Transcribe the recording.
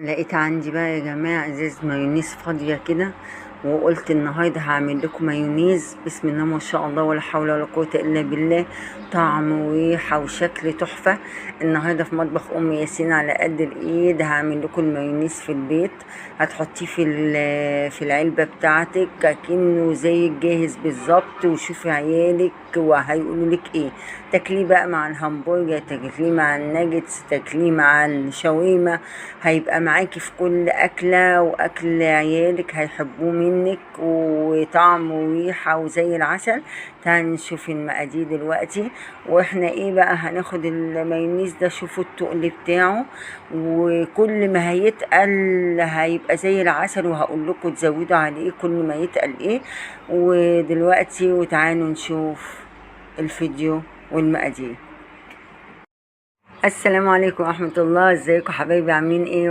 لقيت عندي بقى يا جماعة ازاز مايونيز فاضية كده، وقلت النهاردة هعمل لكم مايونيز بسم الله ما شاء الله ولا حول ولا قوة الا بالله. طعم وريحة وشكل تحفة. النهاردة في مطبخ ام ياسين على قد الايد هعمل لكم المايونيز في البيت. هتحطيه في العلبة بتاعتك كأنه زي الجاهز بالظبط، وشوفي عيالك وهيقولوا لك ايه. تاكليه بقى مع الهمبرجر، تاكليه مع الناجتس، تاكليه مع الشاورما. هيبقى معاكي في كل أكلة، وأكل عيالك هيحبوه منك، وطعم وريحة وزي العسل. تعالي نشوف المقادير دلوقتي. واحنا ايه بقى هناخد المايونيز ده، شوفوا التقل بتاعه، وكل ما هيتقل هيبقى زي العسل، وهقول لكم تزودوا عليه كل ما يتقل ايه. ودلوقتي وتعالوا نشوف الفيديو والمقادير. السلام عليكم ورحمة الله، ازيكم حبايبي، عاملين ايه؟